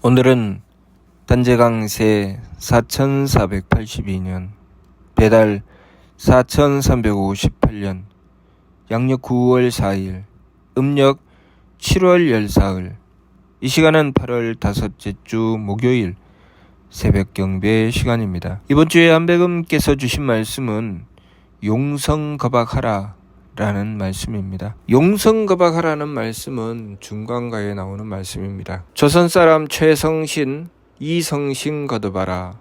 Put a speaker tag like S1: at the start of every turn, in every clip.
S1: 오늘은 단제강세 4482년 배달 4358년 양력 9월 4일 음력 7월 14일 이 시간은 8월 다섯째 주 목요일 새벽 경배 시간입니다. 이번 주에 안배금께서 주신 말씀은 용성거박하라 라는 말씀입니다. 용성거박하라는 말씀은 중간가에 나오는 말씀입니다. 조선사람 최성신 이성신 거듭하라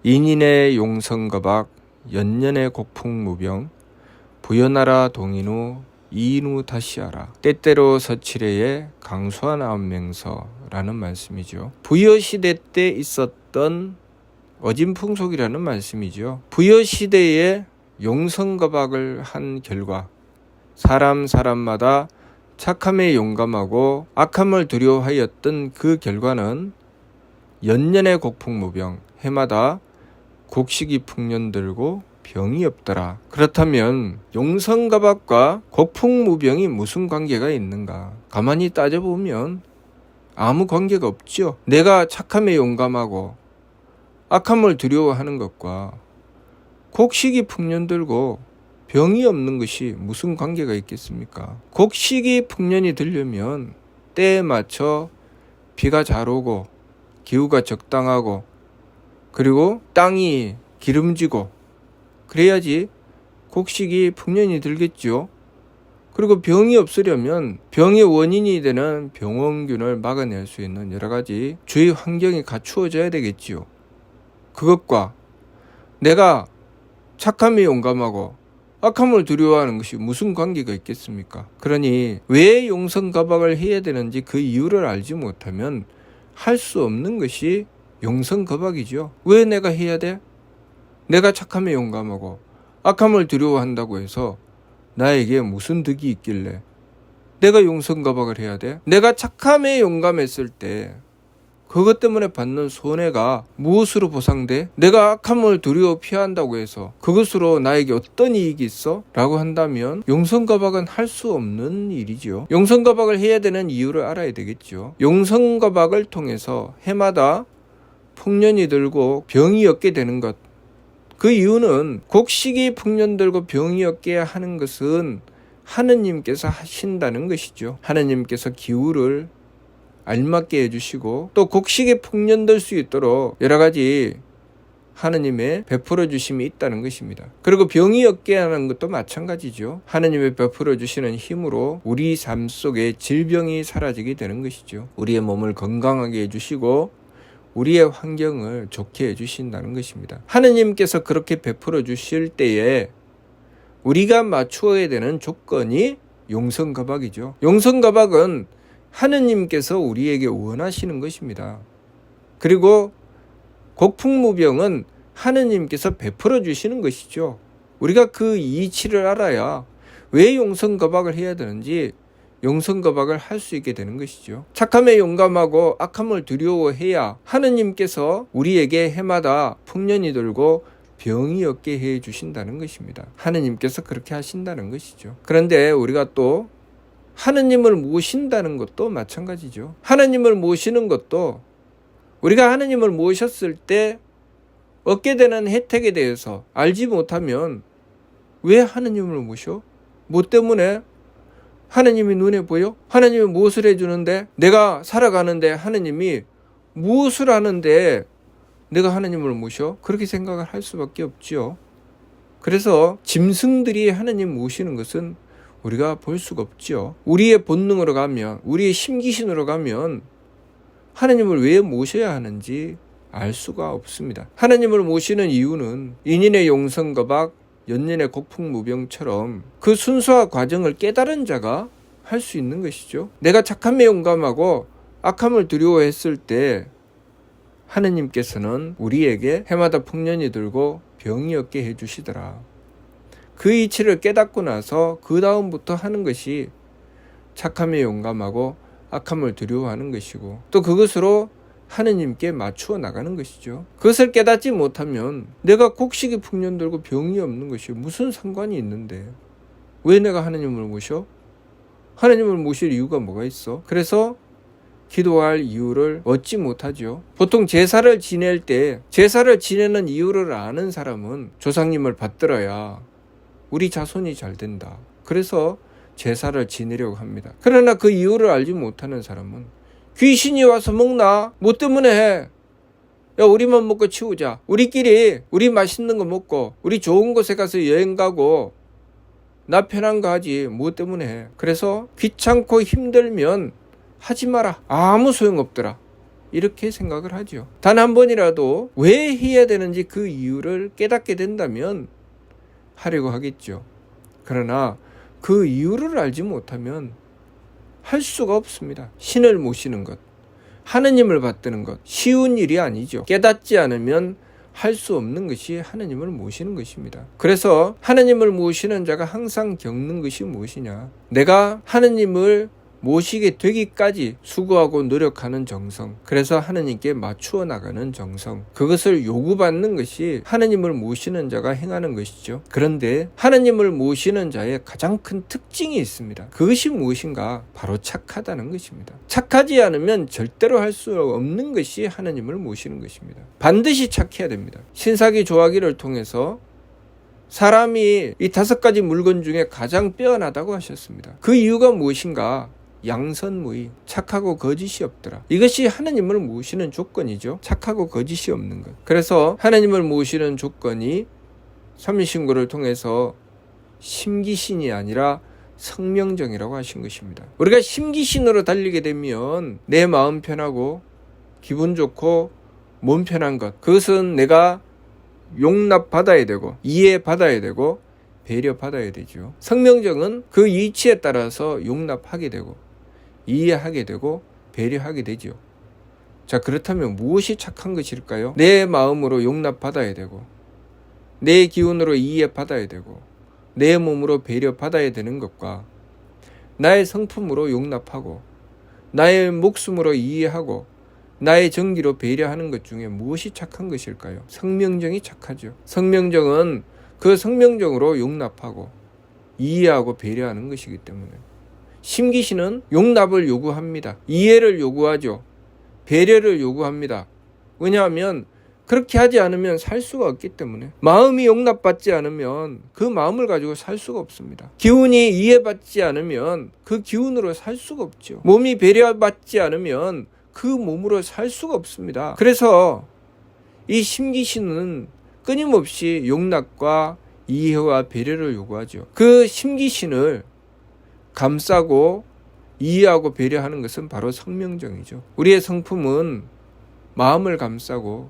S1: 인인의 용성거박 연년의 곡풍무병 부여나라 동인후 이인후 다시하라 때때로 서칠해의 강수한 안명서라는 말씀이죠. 부여시대 때 있었던 어진풍속이라는 말씀이죠. 부여시대에 용성거박을 한 결과 사람마다 착함에 용감하고 악함을 두려워하였던 그 결과는 연년의 곡풍무병 해마다 곡식이 풍년들고 병이 없더라. 그렇다면 용성거박과 곡풍무병이 무슨 관계가 있는가? 가만히 따져보면 아무 관계가 없죠. 내가 착함에 용감하고 악함을 두려워하는 것과 곡식이 풍년들고 병이 없는 것이 무슨 관계가 있겠습니까? 곡식이 풍년이 들려면 때에 맞춰 비가 잘 오고 기후가 적당하고 그리고 땅이 기름지고 그래야지 곡식이 풍년이 들겠죠. 그리고 병이 없으려면 병의 원인이 되는 병원균을 막아낼 수 있는 여러 가지 주위 환경이 갖추어져야 되겠지요. 그것과 내가 착함에 용감하고 악함을 두려워하는 것이 무슨 관계가 있겠습니까? 그러니 왜 용성거박을 해야 되는지 그 이유를 알지 못하면 할 수 없는 것이 용성거박이죠. 왜 내가 해야 돼? 내가 착함에 용감하고 악함을 두려워한다고 해서 나에게 무슨 득이 있길래 내가 용성거박을 해야 돼? 내가 착함에 용감했을 때 그것 때문에 받는 손해가 무엇으로 보상돼? 내가 악함을 두려워 피한다고 해서 그것으로 나에게 어떤 이익이 있어? 라고 한다면 용성거박은 할 수 없는 일이지요. 용성거박을 해야 되는 이유를 알아야 되겠죠. 용성거박을 통해서 해마다 풍년이 들고 병이 없게 되는 것, 그 이유는 곡식이 풍년 들고 병이 없게 하는 것은 하느님께서 하신다는 것이죠. 하느님께서 기후를 알맞게 해주시고 또 곡식이 풍년될 수 있도록 여러 가지 하느님의 베풀어 주심이 있다는 것입니다. 그리고 병이 없게 하는 것도 마찬가지죠. 하느님의 베풀어 주시는 힘으로 우리 삶 속에 질병이 사라지게 되는 것이죠. 우리의 몸을 건강하게 해주시고 우리의 환경을 좋게 해주신다는 것입니다. 하느님께서 그렇게 베풀어 주실 때에 우리가 맞추어야 되는 조건이 용성거박이죠. 용성거박은 하느님께서 우리에게 원하시는 것입니다. 그리고 곡풍무병은 하느님께서 베풀어 주시는 것이죠. 우리가 그 이치를 알아야 왜 용성거박을 해야 되는지 용성거박을 할 수 있게 되는 것이죠. 착함에 용감하고 악함을 두려워해야 하느님께서 우리에게 해마다 풍년이 들고 병이 없게 해 주신다는 것입니다. 하느님께서 그렇게 하신다는 것이죠. 그런데 우리가 또 하느님을 모신다는 것도 마찬가지죠. 하느님을 모시는 것도 우리가 하느님을 모셨을 때 얻게 되는 혜택에 대해서 알지 못하면 왜 하느님을 모셔? 뭐 때문에? 하느님이 눈에 보여? 하느님이 무엇을 해주는데? 내가 살아가는데 하느님이 무엇을 하는데 내가 하느님을 모셔? 그렇게 생각을 할 수밖에 없죠. 그래서 짐승들이 하느님 모시는 것은 우리가 볼 수가 없죠. 우리의 본능으로 가면, 우리의 심기신으로 가면 하느님을 왜 모셔야 하는지 알 수가 없습니다. 하느님을 모시는 이유는 인인의 용성거박, 연년의 곡풍무병처럼 그 순서와 과정을 깨달은 자가 할 수 있는 것이죠. 내가 착함에 용감하고 악함을 두려워했을 때 하느님께서는 우리에게 해마다 풍년이 들고 병이 없게 해주시더라. 그 이치를 깨닫고 나서 그 다음부터 하는 것이 착함에 용감하고 악함을 두려워하는 것이고 또 그것으로 하느님께 맞추어 나가는 것이죠. 그것을 깨닫지 못하면 내가 곡식이 풍년 들고 병이 없는 것이 무슨 상관이 있는데 왜 내가 하느님을 모셔? 하느님을 모실 이유가 뭐가 있어? 그래서 기도할 이유를 얻지 못하죠. 보통 제사를 지낼 때 제사를 지내는 이유를 아는 사람은 조상님을 받들어야 우리 자손이 잘 된다. 그래서 제사를 지내려고 합니다. 그러나 그 이유를 알지 못하는 사람은 귀신이 와서 먹나? 뭐 때문에 해? 야, 우리만 먹고 치우자. 우리끼리 우리 맛있는 거 먹고 우리 좋은 곳에 가서 여행 가고 나 편한 거 하지. 뭐 때문에 해? 그래서 귀찮고 힘들면 하지 마라. 아무 소용없더라. 이렇게 생각을 하죠. 단 한 번이라도 왜 해야 되는지 그 이유를 깨닫게 된다면 하려고 하겠죠. 그러나 그 이유를 알지 못하면 할 수가 없습니다. 신을 모시는 것, 하느님을 받드는 것 쉬운 일이 아니죠. 깨닫지 않으면 할 수 없는 것이 하느님을 모시는 것입니다. 그래서 하느님을 모시는 자가 항상 겪는 것이 무엇이냐? 내가 하느님을 모시게 되기까지 수고하고 노력하는 정성, 그래서 하느님께 맞추어 나가는 정성, 그것을 요구받는 것이 하느님을 모시는 자가 행하는 것이죠. 그런데 하느님을 모시는 자의 가장 큰 특징이 있습니다. 그것이 무엇인가? 바로 착하다는 것입니다. 착하지 않으면 절대로 할 수 없는 것이 하느님을 모시는 것입니다. 반드시 착해야 됩니다. 신사기 조화기를 통해서 사람이 이 5가지 물건 중에 가장 빼어나다고 하셨습니다. 그 이유가 무엇인가? 양선무의, 착하고 거짓이 없더라. 이것이 하나님을 모시는 조건이죠. 착하고 거짓이 없는 것. 그래서 하나님을 모시는 조건이 삼위신고를 통해서 심기신이 아니라 성명정이라고 하신 것입니다. 우리가 심기신으로 달리게 되면 내 마음 편하고 기분 좋고 몸 편한 것, 그것은 내가 용납받아야 되고 이해받아야 되고 배려받아야 되죠. 성명정은 그 이치에 따라서 용납하게 되고 이해하게 되고 배려하게 되죠. 자, 그렇다면 무엇이 착한 것일까요? 내 마음으로 용납받아야 되고 내 기운으로 이해받아야 되고 내 몸으로 배려받아야 되는 것과 나의 성품으로 용납하고 나의 목숨으로 이해하고 나의 정기로 배려하는 것 중에 무엇이 착한 것일까요? 성명정이 착하죠. 성명정은 그 성명정으로 용납하고 이해하고 배려하는 것이기 때문에 심기신은 용납을 요구합니다. 이해를 요구하죠. 배려를 요구합니다. 왜냐하면 그렇게 하지 않으면 살 수가 없기 때문에 마음이 용납받지 않으면 그 마음을 가지고 살 수가 없습니다. 기운이 이해받지 않으면 그 기운으로 살 수가 없죠. 몸이 배려받지 않으면 그 몸으로 살 수가 없습니다. 그래서 이 심기신은 끊임없이 용납과 이해와 배려를 요구하죠. 그 심기신을 감싸고 이해하고 배려하는 것은 바로 성명정이죠. 우리의 성품은 마음을 감싸고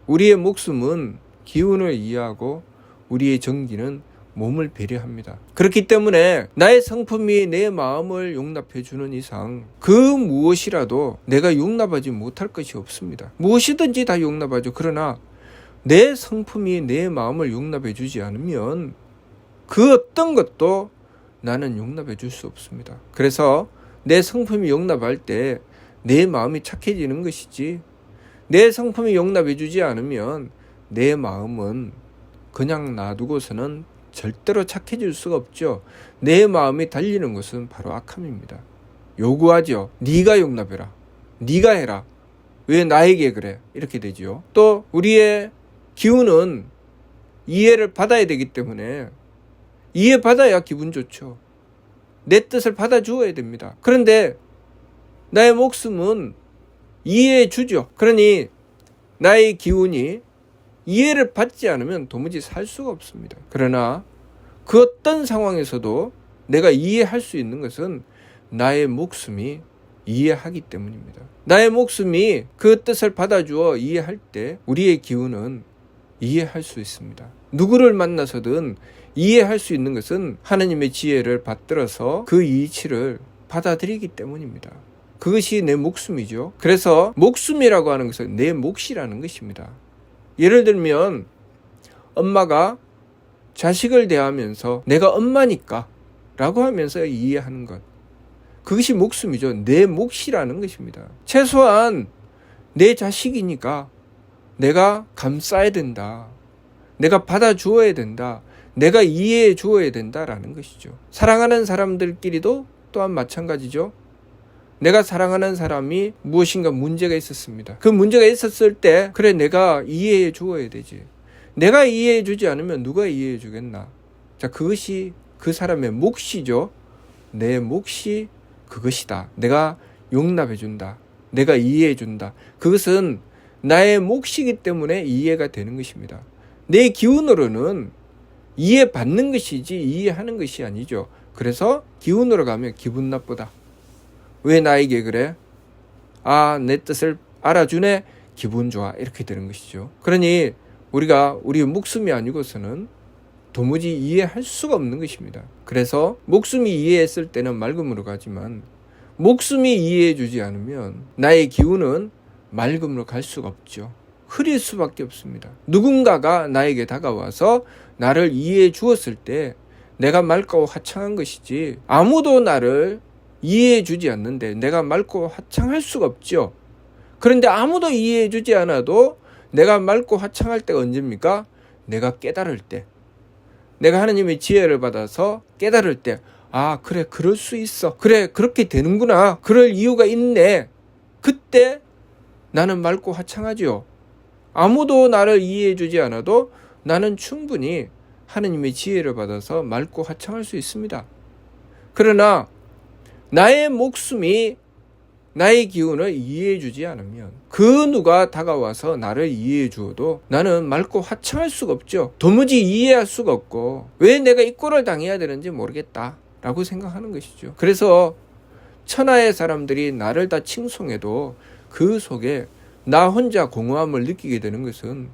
S1: 우리의 목숨은 기운을 이해하고 우리의 정기는 몸을 배려합니다. 그렇기 때문에 나의 성품이 내 마음을 용납해 주는 이상 그 무엇이라도 내가 용납하지 못할 것이 없습니다. 무엇이든지 다 용납하죠. 그러나 내 성품이 내 마음을 용납해 주지 않으면 그 어떤 것도 나는 용납해 줄 수 없습니다. 그래서 내 성품이 용납할 때 내 마음이 착해지는 것이지 내 성품이 용납해 주지 않으면 내 마음은 그냥 놔두고서는 절대로 착해질 수가 없죠. 내 마음이 달리는 것은 바로 악함입니다. 요구하죠. 네가 용납해라. 네가 해라. 왜 나에게 그래? 이렇게 되죠. 또 우리의 기운은 이해를 받아야 되기 때문에 이해받아야 기분 좋죠. 내 뜻을 받아주어야 됩니다. 그런데 나의 목숨은 이해해 주죠. 그러니 나의 기운이 이해를 받지 않으면 도무지 살 수가 없습니다. 그러나 그 어떤 상황에서도 내가 이해할 수 있는 것은 나의 목숨이 이해하기 때문입니다. 나의 목숨이 그 뜻을 받아주어 이해할 때 우리의 기운은 이해할 수 있습니다. 누구를 만나서든 이해할 수 있는 것은 하나님의 지혜를 받들어서 그 이치를 받아들이기 때문입니다. 그것이 내 목숨이죠. 그래서 목숨이라고 하는 것은 내 몫이라는 것입니다. 예를 들면 엄마가 자식을 대하면서 내가 엄마니까 라고 하면서 이해하는 것, 그것이 목숨이죠. 내 몫이라는 것입니다. 최소한 내 자식이니까 내가 감싸야 된다. 내가 받아주어야 된다. 내가 이해해 주어야 된다라는 것이죠. 사랑하는 사람들끼리도 또한 마찬가지죠. 내가 사랑하는 사람이 무엇인가 문제가 있었습니다. 그 문제가 있었을 때 그래 내가 이해해 주어야 되지. 내가 이해해 주지 않으면 누가 이해해 주겠나. 자, 그것이 그 사람의 몫이죠. 내 몫이 그것이다. 내가 용납해 준다. 내가 이해해 준다. 그것은 나의 몫이기 때문에 이해가 되는 것입니다. 내 기운으로는 이해받는 것이지 이해하는 것이 아니죠. 그래서 기운으로 가면 기분 나쁘다. 왜 나에게 그래? 내 뜻을 알아주네? 기분 좋아. 이렇게 되는 것이죠. 그러니 우리가 우리의 목숨이 아니고서는 도무지 이해할 수가 없는 것입니다. 그래서 목숨이 이해했을 때는 맑음으로 가지만 목숨이 이해해 주지 않으면 나의 기운은 맑음으로 갈 수가 없죠. 흐릴 수밖에 없습니다. 누군가가 나에게 다가와서 나를 이해해 주었을 때 내가 맑고 화창한 것이지 아무도 나를 이해해 주지 않는데 내가 맑고 화창할 수가 없죠. 그런데 아무도 이해해 주지 않아도 내가 맑고 화창할 때가 언제입니까? 내가 깨달을 때. 내가 하나님의 지혜를 받아서 깨달을 때 그래 그럴 수 있어. 그래 그렇게 되는구나. 그럴 이유가 있네. 그때 나는 맑고 화창하죠. 아무도 나를 이해해 주지 않아도 나는 충분히 하나님의 지혜를 받아서 맑고 화창할 수 있습니다. 그러나 나의 목숨이 나의 기운을 이해해 주지 않으면 그 누가 다가와서 나를 이해해 주어도 나는 맑고 화창할 수가 없죠. 도무지 이해할 수가 없고 왜 내가 이 꼴을 당해야 되는지 모르겠다 라고 생각하는 것이죠. 그래서 천하의 사람들이 나를 다 칭송해도 그 속에 나 혼자 공허함을 느끼게 되는 것은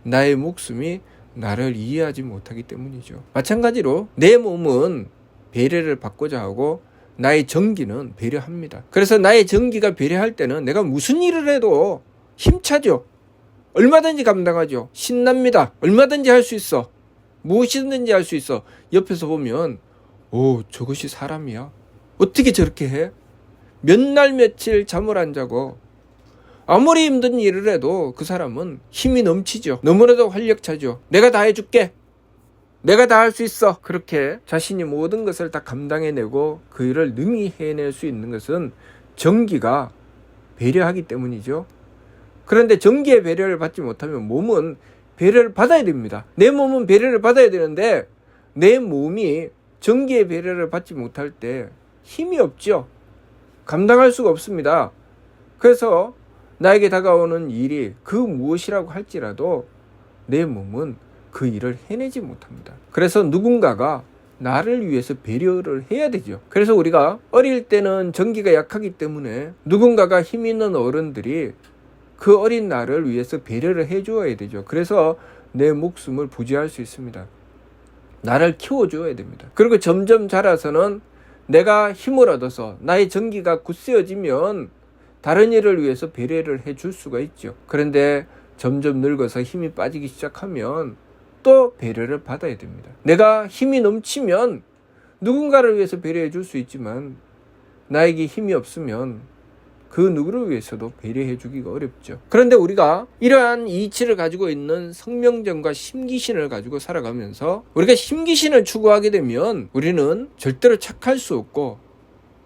S1: 나의 목숨이 나를 이해하지 못하기 때문이죠. 마찬가지로 내 몸은 배려를 받고자 하고 나의 정기는 배려합니다. 그래서 나의 정기가 배려할 때는 내가 무슨 일을 해도 힘차죠. 얼마든지 감당하죠. 신납니다. 얼마든지 할 수 있어. 무엇이든지 할 수 있어. 옆에서 보면 저것이 사람이야. 어떻게 저렇게 해? 몇 날 며칠 잠을 안 자고 아무리 힘든 일을 해도 그 사람은 힘이 넘치죠. 너무나도 활력차죠. 내가 다 해줄게. 내가 다 할 수 있어. 그렇게 자신이 모든 것을 다 감당해내고 그 일을 능히 해낼 수 있는 것은 정기가 배려하기 때문이죠. 그런데 정기의 배려를 받지 못하면 몸은 배려를 받아야 됩니다. 내 몸은 배려를 받아야 되는데 내 몸이 정기의 배려를 받지 못할 때 힘이 없죠. 감당할 수가 없습니다. 그래서 나에게 다가오는 일이 그 무엇이라고 할지라도 내 몸은 그 일을 해내지 못합니다. 그래서 누군가가 나를 위해서 배려를 해야 되죠. 그래서 우리가 어릴 때는 정기가 약하기 때문에 누군가가 힘 있는 어른들이 그 어린 나를 위해서 배려를 해줘야 되죠. 그래서 내 목숨을 부지할 수 있습니다. 나를 키워줘야 됩니다. 그리고 점점 자라서는 내가 힘을 얻어서 나의 정기가 굳세어지면 다른 일을 위해서 배려를 해줄 수가 있죠. 그런데 점점 늙어서 힘이 빠지기 시작하면 또 배려를 받아야 됩니다. 내가 힘이 넘치면 누군가를 위해서 배려해 줄 수 있지만 나에게 힘이 없으면 그 누구를 위해서도 배려해 주기가 어렵죠. 그런데 우리가 이러한 이치를 가지고 있는 성명정과 심기신을 가지고 살아가면서 우리가 심기신을 추구하게 되면 우리는 절대로 착할 수 없고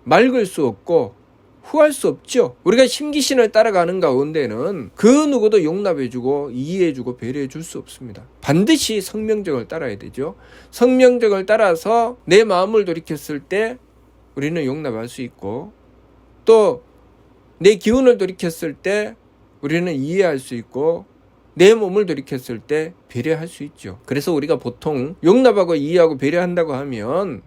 S1: 맑을 수 없고 후할 수 없죠. 우리가 심기신을 따라가는 가운데는 그 누구도 용납해주고 이해해주고 배려해줄 수 없습니다. 반드시 성명정을 따라야 되죠. 성명정을 따라서 내 마음을 돌이켰을 때 우리는 용납할 수 있고 또 내 기운을 돌이켰을 때 우리는 이해할 수 있고 내 몸을 돌이켰을 때 배려할 수 있죠. 그래서 우리가 보통 용납하고 이해하고 배려한다고 하면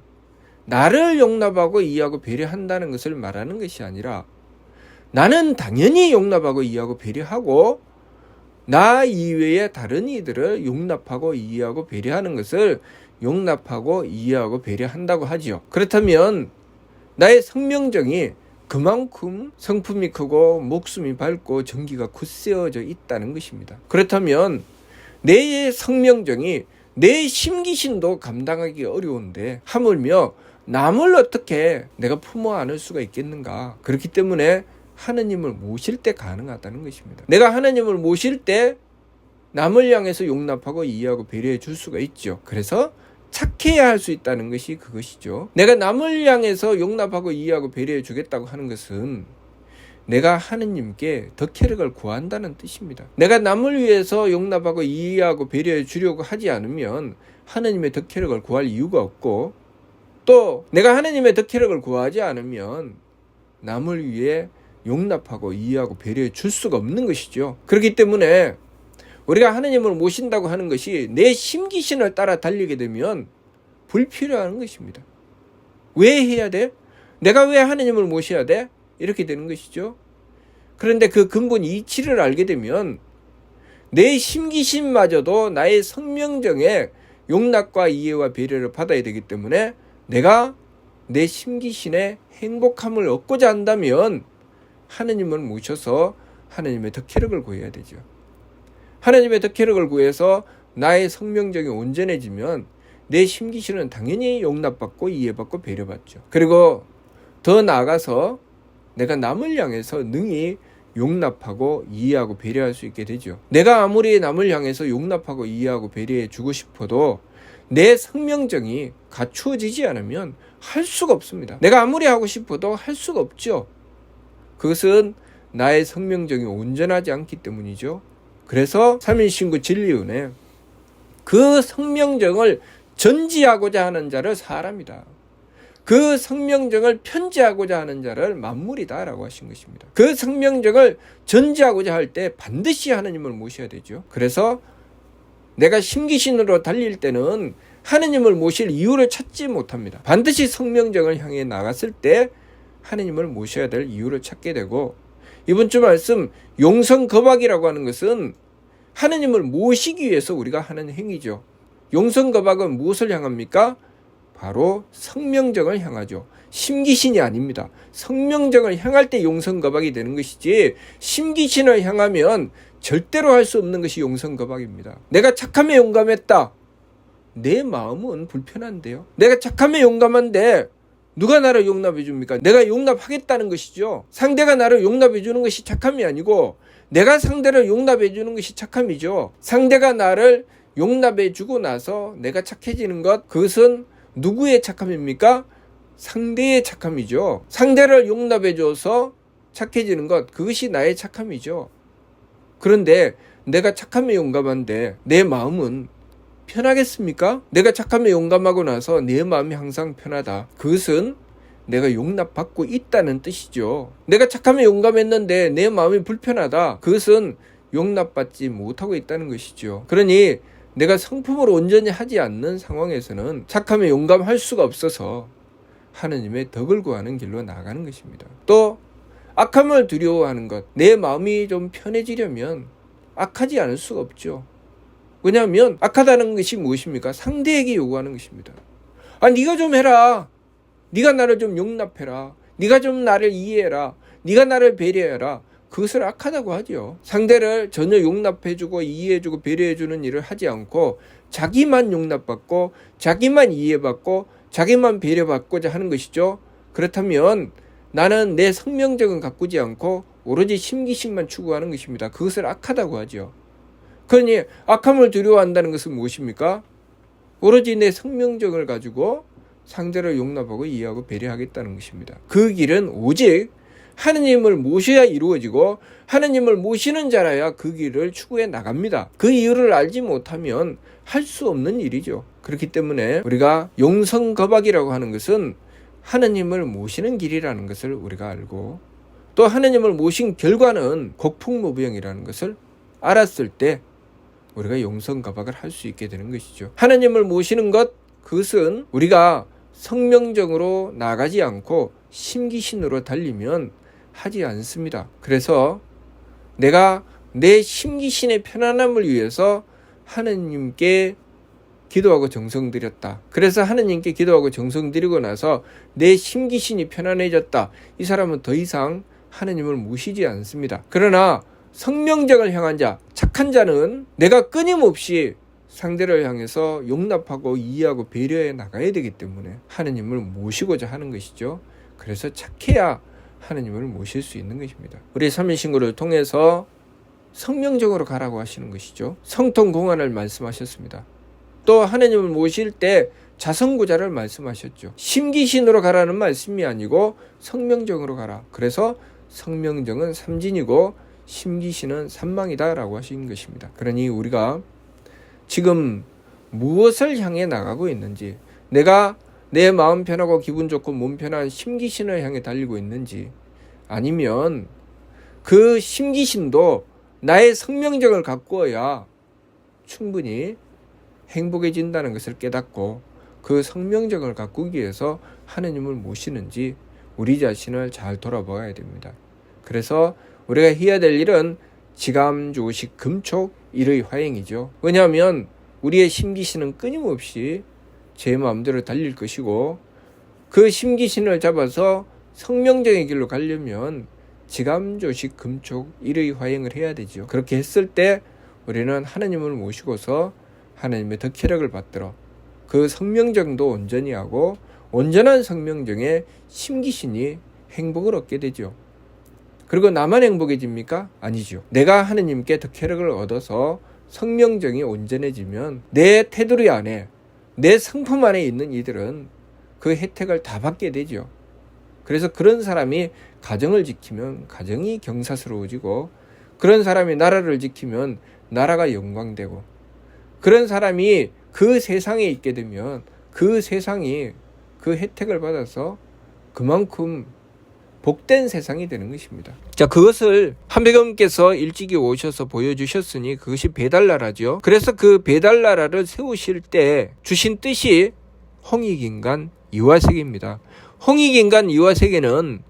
S1: 나를 용납하고 이해하고 배려한다는 것을 말하는 것이 아니라 나는 당연히 용납하고 이해하고 배려하고 나 이외의 다른 이들을 용납하고 이해하고 배려하는 것을 용납하고 이해하고 배려한다고 하지요. 그렇다면 나의 성명정이 그만큼 성품이 크고 목숨이 밝고 정기가 굳세어져 있다는 것입니다. 그렇다면 내 성명정이 내 심기신도 감당하기 어려운데 하물며 남을 어떻게 내가 품어 안을 수가 있겠는가. 그렇기 때문에 하느님을 모실 때 가능하다는 것입니다. 내가 하느님을 모실 때 남을 향해서 용납하고 이해하고 배려해 줄 수가 있죠. 그래서 착해야 할 수 있다는 것이 그것이죠. 내가 남을 향해서 용납하고 이해하고 배려해 주겠다고 하는 것은 내가 하느님께 덕혜력을 구한다는 뜻입니다. 내가 남을 위해서 용납하고 이해하고 배려해 주려고 하지 않으면 하느님의 덕혜력을 구할 이유가 없고, 또 내가 하느님의 덕혜력을 구하지 않으면 남을 위해 용납하고 이해하고 배려해 줄 수가 없는 것이죠. 그렇기 때문에 우리가 하느님을 모신다고 하는 것이 내 심기신을 따라 달리게 되면 불필요한 것입니다. 왜 해야 돼? 내가 왜 하느님을 모셔야 돼? 이렇게 되는 것이죠. 그런데 그 근본 이치를 알게 되면 내 심기신마저도 나의 성명정에 용납과 이해와 배려를 받아야 되기 때문에 내가 내 심기신의 행복함을 얻고자 한다면 하느님을 모셔서 하느님의 덕혜력을 구해야 되죠. 하느님의 덕혜력을 구해서 나의 성명정이 온전해지면 내 심기신은 당연히 용납받고 이해받고 배려받죠. 그리고 더 나아가서 내가 남을 향해서 능히 용납하고 이해하고 배려할 수 있게 되죠. 내가 아무리 남을 향해서 용납하고 이해하고 배려해 주고 싶어도 내 성명정이 갖추어지지 않으면 할 수가 없습니다. 내가 아무리 하고 싶어도 할 수가 없죠. 그것은 나의 성명정이 온전하지 않기 때문이죠. 그래서 삼일신구 진리운에 그 성명정을 전지하고자 하는 자를 사람이다, 그 성명정을 편지하고자 하는 자를 만물이다 라고 하신 것입니다. 그 성명정을 전지하고자 할 때 반드시 하느님을 모셔야 되죠. 그래서 내가 심기신으로 달릴 때는 하느님을 모실 이유를 찾지 못합니다. 반드시 성명정을 향해 나갔을 때 하느님을 모셔야 될 이유를 찾게 되고, 이번 주 말씀 용성거박이라고 하는 것은 하느님을 모시기 위해서 우리가 하는 행위죠. 용성거박은 무엇을 향합니까? 바로 성명정을 향하죠. 심기신이 아닙니다. 성명정을 향할 때 용성거박이 되는 것이지, 심기신을 향하면 절대로 할 수 없는 것이 용성거박입니다. 내가 착함에 용감했다. 내 마음은 불편한데요. 내가 착함에 용감한데 누가 나를 용납해 줍니까? 내가 용납하겠다는 것이죠. 상대가 나를 용납해 주는 것이 착함이 아니고 내가 상대를 용납해 주는 것이 착함이죠. 상대가 나를 용납해 주고 나서 내가 착해지는 것, 그것은 누구의 착함입니까? 상대의 착함이죠. 상대를 용납해 줘서 착해지는 것, 그것이 나의 착함이죠. 그런데 내가 착함에 용감한데 내 마음은 편하겠습니까? 내가 착함에 용감하고 나서 내 마음이 항상 편하다, 그것은 내가 용납받고 있다는 뜻이죠. 내가 착함에 용감했는데 내 마음이 불편하다, 그것은 용납받지 못하고 있다는 것이죠. 그러니 내가 성품을 온전히 하지 않는 상황에서는 착함에 용감할 수가 없어서 하느님의 덕을 구하는 길로 나아가는 것입니다. 또 악함을 두려워하는 것, 내 마음이 좀 편해지려면 악하지 않을 수가 없죠. 왜냐하면 악하다는 것이 무엇입니까? 상대에게 요구하는 것입니다. 네가 좀 해라, 네가 나를 좀 용납해라, 네가 좀 나를 이해해라, 네가 나를 배려해라, 그것을 악하다고 하죠. 상대를 전혀 용납해주고 이해해주고 배려해주는 일을 하지 않고 자기만 용납받고 자기만 이해받고 자기만 배려받고자 하는 것이죠. 그렇다면 나는 내 성명정은 가꾸지 않고 오로지 심기신만 추구하는 것입니다. 그것을 악하다고 하죠. 그러니 악함을 두려워한다는 것은 무엇입니까? 오로지 내 성명정을 가지고 상대를 용납하고 이해하고 배려하겠다는 것입니다. 그 길은 오직 하느님을 모셔야 이루어지고 하느님을 모시는 자라야 그 길을 추구해 나갑니다. 그 이유를 알지 못하면 할 수 없는 일이죠. 그렇기 때문에 우리가 용성거박이라고 하는 것은 하느님을 모시는 길이라는 것을 우리가 알고, 또 하느님을 모신 결과는 곡풍무부영이라는 것을 알았을 때 우리가 용성거박을 할 수 있게 되는 것이죠. 하느님을 모시는 것, 그것은 우리가 성명정으로 나가지 않고 심기신으로 달리면 하지 않습니다. 그래서 내가 내 심기신의 편안함을 위해서 하느님께 기도하고 정성 드렸다. 그래서 하느님께 기도하고 정성 드리고 나서 내 심기신이 편안해졌다. 이 사람은 더 이상 하느님을 모시지 않습니다. 그러나 성명정을 향한 자, 착한 자는 내가 끊임없이 상대를 향해서 용납하고 이해하고 배려해 나가야 되기 때문에 하느님을 모시고자 하는 것이죠. 그래서 착해야 하느님을 모실 수 있는 것입니다. 우리 삼일신구를 통해서 성명적으로 가라고 하시는 것이죠. 성통공안을 말씀하셨습니다. 또 하나님을 모실 때 자선구자를 말씀하셨죠. 심기신으로 가라는 말씀이 아니고 성명정으로 가라. 그래서 성명정은 삼진이고 심기신은 삼망이다 라고 하신 것입니다. 그러니 우리가 지금 무엇을 향해 나가고 있는지, 내가 내 마음 편하고 기분 좋고 몸 편한 심기신을 향해 달리고 있는지, 아니면 그 심기신도 나의 성명정을 가꾸어야 충분히 행복해진다는 것을 깨닫고 그 성명정을 가꾸기 위해서 하느님을 모시는지 우리 자신을 잘 돌아봐야 됩니다. 그래서 우리가 해야 될 일은 지감조식 금촉 일의 화행이죠. 왜냐하면 우리의 심기신은 끊임없이 제 마음대로 달릴 것이고, 그 심기신을 잡아서 성명정의 길로 가려면 지감조식 금촉 일의 화행을 해야 되죠. 그렇게 했을 때 우리는 하나님을 모시고서 하나님의 덕혜력을 받들어 그 성명정도 온전히 하고, 온전한 성명정에 심기신이 행복을 얻게 되죠. 그리고 나만 행복해집니까? 아니죠. 내가 하느님께 덕혜력을 얻어서 성명정이 온전해지면 내 테두리 안에, 내 성품 안에 있는 이들은 그 혜택을 다 받게 되죠. 그래서 그런 사람이 가정을 지키면 가정이 경사스러워지고, 그런 사람이 나라를 지키면 나라가 영광되고, 그런 사람이 그 세상에 있게 되면 그 세상이 그 혜택을 받아서 그만큼 복된 세상이 되는 것입니다. 자, 그것을 한백원께서 일찍이 오셔서 보여주셨으니 그것이 배달나라죠. 그래서 그 배달나라를 세우실 때 주신 뜻이 홍익인간 이화세계입니다. 홍익인간 이화세계는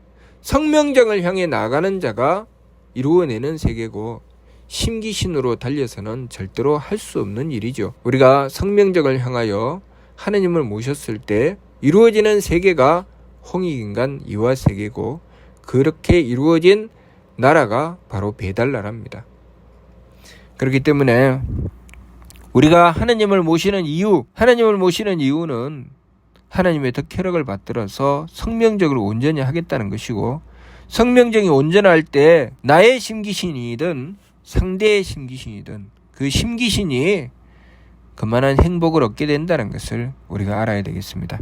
S1: 성명정을 향해 나가는 자가 이루어내는 세계고, 심기신으로 달려서는 절대로 할 수 없는 일이죠. 우리가 성명정을 향하여 하느님을 모셨을 때 이루어지는 세계가 홍익인간 이화세계고, 그렇게 이루어진 나라가 바로 배달나라입니다. 그렇기 때문에 우리가 하느님을 모시는 이유는 하나님의 덕혜력을 받들어서 성명적으로 온전히 하겠다는 것이고, 성명정이 온전할 때 나의 심기신이든 상대의 심기신이든 그 심기신이 그만한 행복을 얻게 된다는 것을 우리가 알아야 되겠습니다.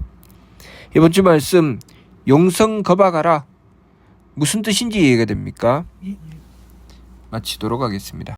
S1: 이번 주 말씀, 용성거박하라, 무슨 뜻인지 이해가 됩니까? 마치도록 하겠습니다.